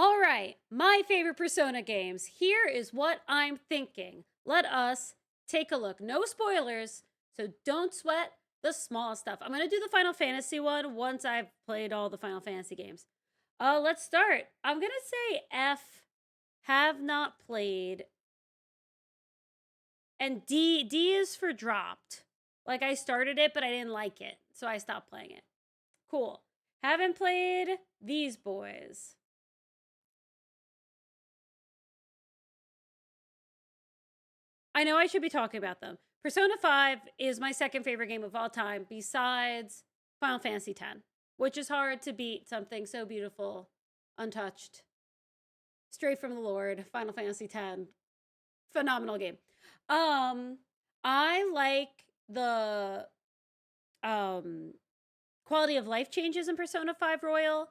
All right, my favorite Persona games. Here is what I'm thinking. Let us take a look. No spoilers, so don't sweat the small stuff. I'm going to do the Final Fantasy one once I've played all the Final Fantasy games. Let's start. I'm going to say F, have not played. And D is for dropped. Like I started it, but I didn't like it, so I stopped playing it. Cool. Haven't played these boys. I know I should be talking about them. Persona 5 is my second favorite game of all time, besides Final Fantasy X, which is hard to beat something so beautiful, untouched, straight from the Lord. Final Fantasy X, phenomenal game. I like the quality of life changes in Persona 5 Royal.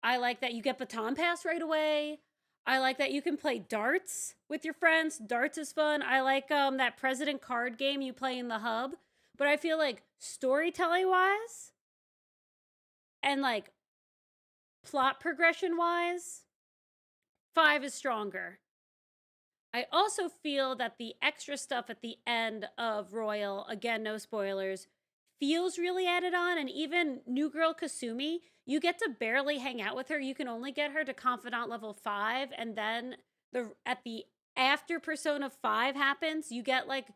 I like that you get baton pass right away. I like that you can play darts with your friends. Darts is fun. I like that president card game you play in the hub. But I feel like storytelling wise and like plot progression wise, 5 is stronger. I also feel that the extra stuff at the end of Royal, again, no spoilers, feels really added on. And even New Girl Kasumi, you get to barely hang out with her. You can only get her to confidant level 5, and then after Persona 5 happens, you get like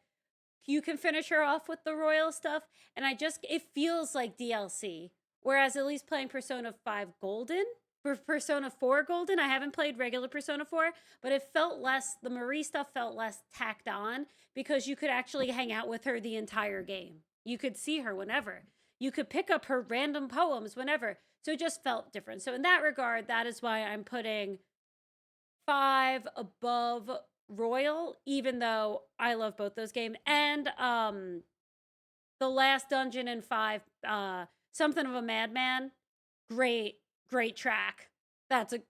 you can finish her off with the royal stuff, and it feels like DLC. Whereas at least playing Persona 5 Golden, for Persona 4 Golden, I haven't played regular Persona 4, but it felt less, the Marie stuff felt less tacked on because you could actually hang out with her the entire game. You could see her whenever. You could pick up her random poems whenever. So it just felt different. So in that regard, that is why I'm putting 5 above Royal, even though I love both those games. And the last dungeon in 5, Something of a Madman, great track. That's a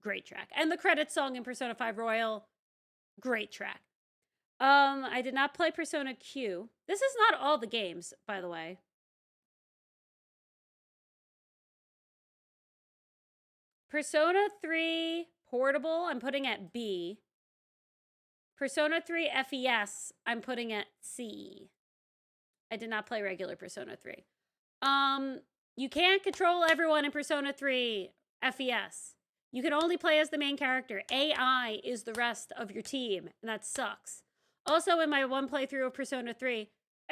great track. And the credit song in Persona 5 Royal, great track. I did not play Persona Q. This is not all the games, by the way. Persona 3 Portable, I'm putting at B. Persona 3 FES, I'm putting at C. I did not play regular Persona 3. You can't control everyone in Persona 3 FES. You can only play as the main character. AI is the rest of your team, and that sucks. Also, in my one playthrough of Persona 3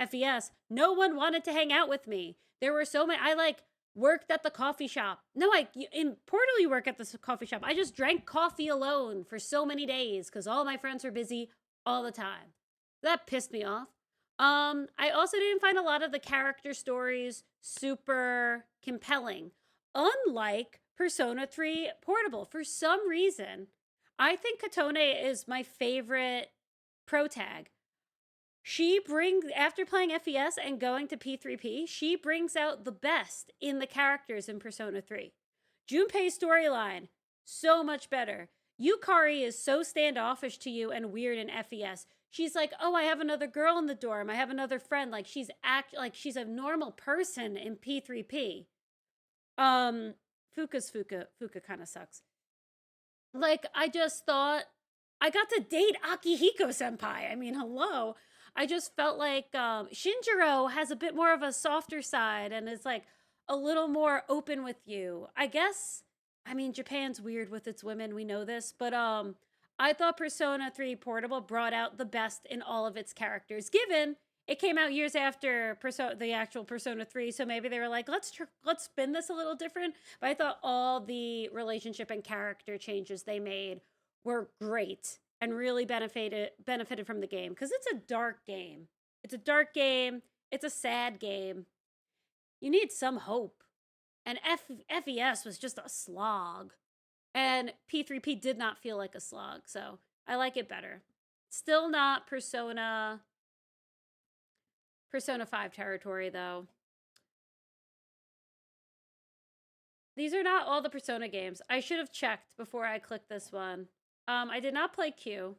FES, no one wanted to hang out with me. There were so many. I worked at the coffee shop. No, in Portal you work at the coffee shop. I just drank coffee alone for so many days because all my friends were busy all the time. That pissed me off. I also didn't find a lot of the character stories super compelling. Unlike Persona 3 Portable, for some reason, I think Katone is my favorite protag. After playing FES and going to P3P, she brings out the best in the characters in Persona 3. Junpei's storyline, so much better. Yukari is so standoffish to you and weird in FES. She's like, oh, I have another girl in the dorm. I have another friend. Like she's a normal person in P3P. Fuka kind of sucks. Like I just thought I got to date Akihiko senpai. I mean, hello. I just felt like Shinjiro has a bit more of a softer side and is like a little more open with you. I guess, I mean, Japan's weird with its women. We know this, but I thought Persona 3 Portable brought out the best in all of its characters, given it came out years after the actual Persona 3, so maybe they were like, let's spin this a little different. But I thought all the relationship and character changes they made were great and really benefited from the game, because it's a dark game. It's a dark game. It's a sad game. You need some hope. And FES was just a slog. And P3P did not feel like a slog, so I like it better. Still not Persona 5 territory, though. These are not all the Persona games. I should have checked before I clicked this one. I did not play Q.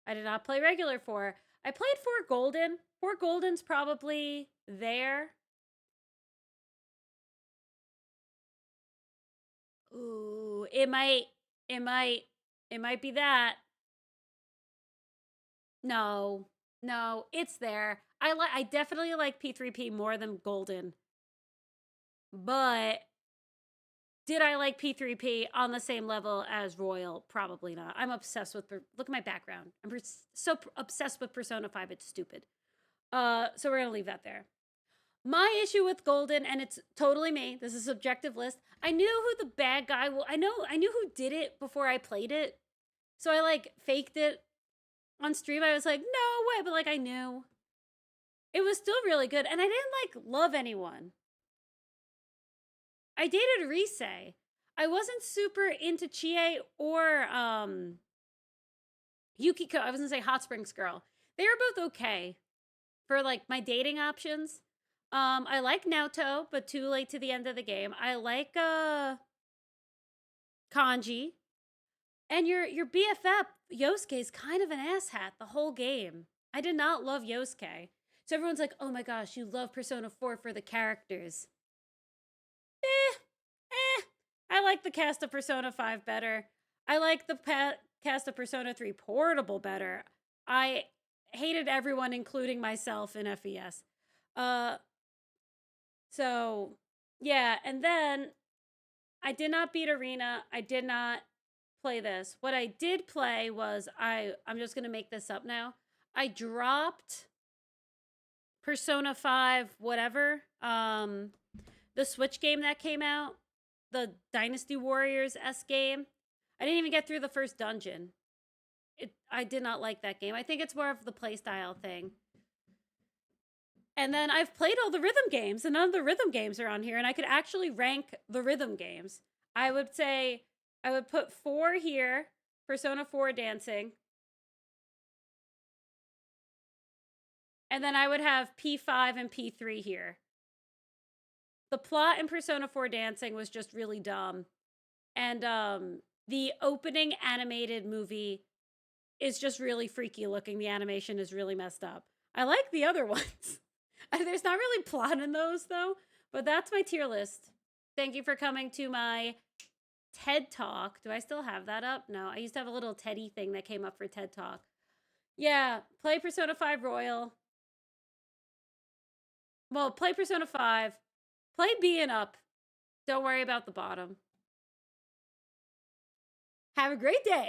I did not play regular 4. I played 4 Golden. 4 Golden's probably there. Ooh, it might, it might, it might be that. No, no, it's there. I definitely like P3P more than Golden, but did I like P3P on the same level as Royal? Probably not. I'm obsessed with, look at my background. I'm so obsessed with Persona 5, it's stupid. So we're gonna leave that there. My issue with Golden, and it's totally me, this is a subjective list. I knew who the bad guy was. I knew who did it before I played it. So I like faked it on stream. I was like, no way, but like I knew. It was still really good, and I didn't like love anyone. I dated Rise. I wasn't super into Chie or Yukiko. I was gonna say Hot Springs Girl. They were both okay for like my dating options. I like Naoto, but too late to the end of the game. I like Kanji. And your BFF, Yosuke, is kind of an asshat the whole game. I did not love Yosuke. So everyone's like, oh my gosh, you love Persona 4 for the characters. I like the cast of Persona 5 better. I like the cast of Persona 3 Portable better. I hated everyone, including myself, in FES. So, yeah, and then I did not beat Arena. I did not play this. What I did play was, I'm just going to make this up now. I dropped Persona 5 whatever, the Switch game that came out, the Dynasty Warriors-esque game. I didn't even get through the first dungeon. I did not like that game. I think it's more of the playstyle thing. And then I've played all the rhythm games, and none of the rhythm games are on here, and I could actually rank the rhythm games. I would say I would put 4 here, Persona 4 dancing. And then I would have P5 and P3 here. The plot in Persona 4 dancing was just really dumb. And the opening animated movie is just really freaky looking. The animation is really messed up. I like the other ones. There's not really plot in those though, but that's my tier list. Thank you for coming to my TED Talk. Do I still have that up? No, I used to have a little Teddy thing that came up for TED Talk. Yeah, play Persona 5 Royal. Well, play Persona 5. Play B and up. Don't worry about the bottom. Have a great day.